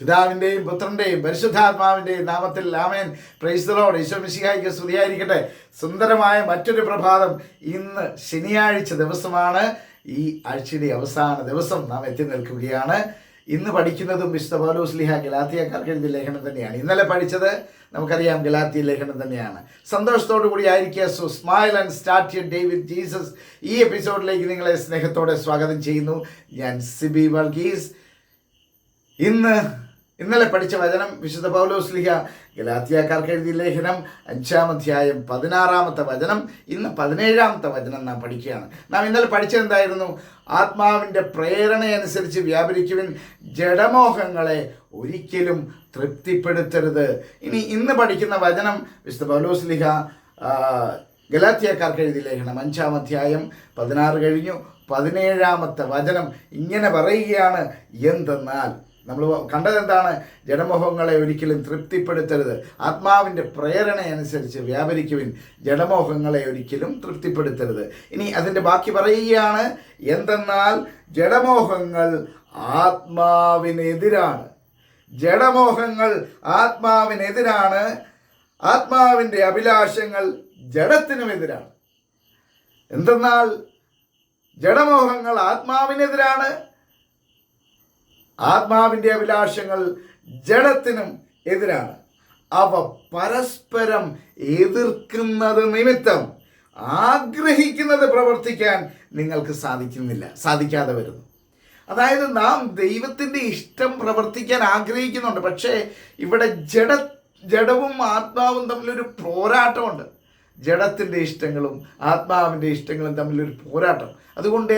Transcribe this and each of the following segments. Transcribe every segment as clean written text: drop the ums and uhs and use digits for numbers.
പിതാവിൻ്റെയും പുത്രൻ്റെയും പരിശുദ്ധാത്മാവിൻ്റെയും നാമത്തിൽ ആമേൻ. Praise the Lord. ഈശോ മിശിഹായ്ക്ക് സ്തുതിയായിരിക്കട്ടെ. സുന്ദരമായ മറ്റൊരു പ്രഭാതം. ഇന്ന് ശനിയാഴ്ച ദിവസമാണ്. ഈ ആഴ്ചയുടെ അവസാന ദിവസം നാം എത്തി നിൽക്കുകയാണ്. ഇന്ന് പഠിക്കുന്നതും വിശുദ്ധ പൗലോസ് ഗലാത്യക്കാർക്ക് എഴുതിയ ലേഖനം തന്നെയാണ്. ഇന്നലെ പഠിച്ചത് നമുക്കറിയാം, ഗലാത്യ ലേഖനം തന്നെയാണ്. സന്തോഷത്തോടു കൂടി ആയിരിക്കുക. So smile and start your day with Jesus. ഈ എപ്പിസോഡിലേക്ക് നിങ്ങളെ സ്നേഹത്തോടെ സ്വാഗതം ചെയ്യുന്നു. ഞാൻ സിബി വർഗീസ്. ഇന്നലെ പഠിച്ച വചനം വിശുദ്ധ പൗലോസ് ഗലാത്യക്കാർക്ക് എഴുതിയ ലേഖനം 5-ാം അധ്യായം 16-ാമത്തെ വചനം. ഇന്ന് 17-ാമത്തെ വചനം നാം പഠിക്കുകയാണ്. നാം ഇന്നലെ പഠിച്ചത് എന്തായിരുന്നു? ആത്മാവിൻ്റെ പ്രേരണയനുസരിച്ച് വ്യാപരിക്കുവിൻ, ജഡമോഹങ്ങളെ ഒരിക്കലും തൃപ്തിപ്പെടുത്തരുത്. ഇന്ന് പഠിക്കുന്ന വചനം വിശുദ്ധ പൗലോസ് ഗലാത്യക്കാർക്ക് എഴുതിയ ലേഖനം 5-ാം അധ്യായം 16 കഴിഞ്ഞു. 17-ാമത്തെ വചനം ഇങ്ങനെ പറയുകയാണ്. എന്തെന്നാൽ നമ്മൾ കണ്ടത് എന്താണ്? ജഡമോഹങ്ങളെ ഒരിക്കലും തൃപ്തിപ്പെടുത്തരുത്. ആത്മാവിൻ്റെ പ്രേരണയനുസരിച്ച് വ്യാപരിക്കുവിൻ, ജഡമോഹങ്ങളെ ഒരിക്കലും തൃപ്തിപ്പെടുത്തരുത്. ഇനി അതിൻ്റെ ബാക്കി പറയുകയാണ്. എന്തെന്നാൽ ജഡമോഹങ്ങൾ ആത്മാവിനെതിരാണ്. ജഡമോഹങ്ങൾ ആത്മാവിനെതിരാണ്. ആത്മാവിൻ്റെ അഭിലാഷങ്ങൾ ജഡത്തിനുമെതിരാണ്. എന്തെന്നാൽ ജഡമോഹങ്ങൾ ആത്മാവിനെതിരാണ്, ആത്മാവിൻ്റെ അഭിലാഷങ്ങൾ ജഡത്തിനും എതിരാണ്. അവ പരസ്പരം എതിർക്കുന്നത് നിമിത്തം ആഗ്രഹിക്കുന്നത് പ്രവർത്തിക്കാൻ നിങ്ങൾക്ക് സാധിക്കാതെ വരുന്നു. അതായത് നാം ദൈവത്തിൻ്റെ ഇഷ്ടം പ്രവർത്തിക്കാൻ ആഗ്രഹിക്കുന്നുണ്ട്. പക്ഷേ ഇവിടെ ജഡവും ആത്മാവും തമ്മിലൊരു പോരാട്ടമുണ്ട്. ജഡത്തിൻ്റെ ഇഷ്ടങ്ങളും ആത്മാവിൻ്റെ ഇഷ്ടങ്ങളും തമ്മിലൊരു പോരാട്ടം. അതുകൊണ്ട്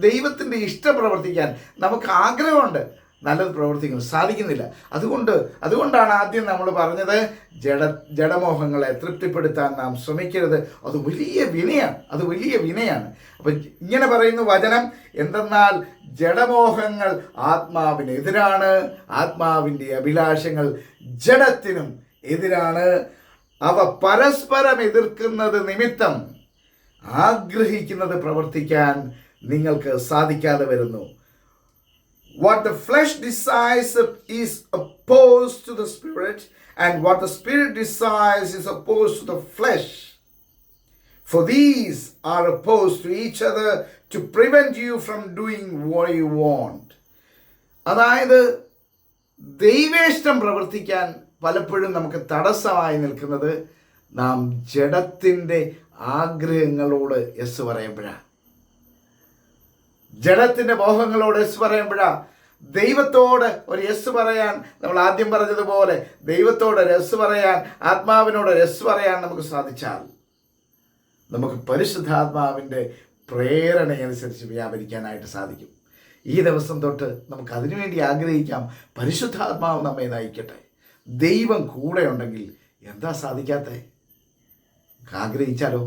ദൈവത്തിൻ്റെ ഇഷ്ടം പ്രവർത്തിക്കാൻ നമുക്ക് ആഗ്രഹമുണ്ട്, നല്ലത് പ്രവർത്തിക്കുന്നു, സാധിക്കുന്നില്ല. അതുകൊണ്ടാണ് ആദ്യം നമ്മൾ പറഞ്ഞത്, ജഡമോഹങ്ങളെ തൃപ്തിപ്പെടുത്താൻ നാം ശ്രമിക്കരുത്. അത് വലിയ വിനയാണ്. അപ്പം ഇങ്ങനെ പറയുന്ന വചനം, എന്തെന്നാൽ ജഡമോഹങ്ങൾ ആത്മാവിനെതിരാണ്, ആത്മാവിൻ്റെ അഭിലാഷങ്ങൾ ജഡത്തിനും എതിരാണ്. അവ പരസ്പരം എതിർക്കുന്നത് നിമിത്തം ആഗ്രഹിക്കുന്നത് പ്രവർത്തിക്കാൻ നിങ്ങൾക്ക് സാധിക്കാതെ വരുന്നു. What the flesh desires is opposed to the spirit, and what the spirit desires is opposed to the flesh. For these are opposed to each other to prevent you from doing what you want. അതായത് ദൈവേഷ്ടം പ്രവർത്തിക്കാൻ പലപ്പോഴും നമുക്ക് തടസ്സമായി നിൽക്കുന്നത് നാം ജഡത്തിൻ്റെ ആഗ്രഹങ്ങളോട് yes പറയുമ്പോഴാണ്, ജഡത്തിൻ്റെ മോഹങ്ങളോട് yes പറയുമ്പോഴാണ്. ദൈവത്തോട് ഒരു യെസ് പറയാൻ, നമ്മൾ ആദ്യം പറഞ്ഞതുപോലെ ദൈവത്തോട് യെസ് പറയാൻ, ആത്മാവിനോട് യെസ് പറയാൻ നമുക്ക് സാധിച്ചാൽ നമുക്ക് പരിശുദ്ധാത്മാവിൻ്റെ പ്രേരണയനുസരിച്ച് വ്യാപരിക്കാനായിട്ട് സാധിക്കും. ഈ ദിവസം തൊട്ട് നമുക്ക് അതിനുവേണ്ടി ആഗ്രഹിക്കാം. പരിശുദ്ധാത്മാവ് നമ്മെ നയിക്കട്ടെ. ദൈവം കൂടെ ഉണ്ടെങ്കിൽ എന്താ സാധിക്കാത്തത്? ആഗ്രഹിച്ചാലോ?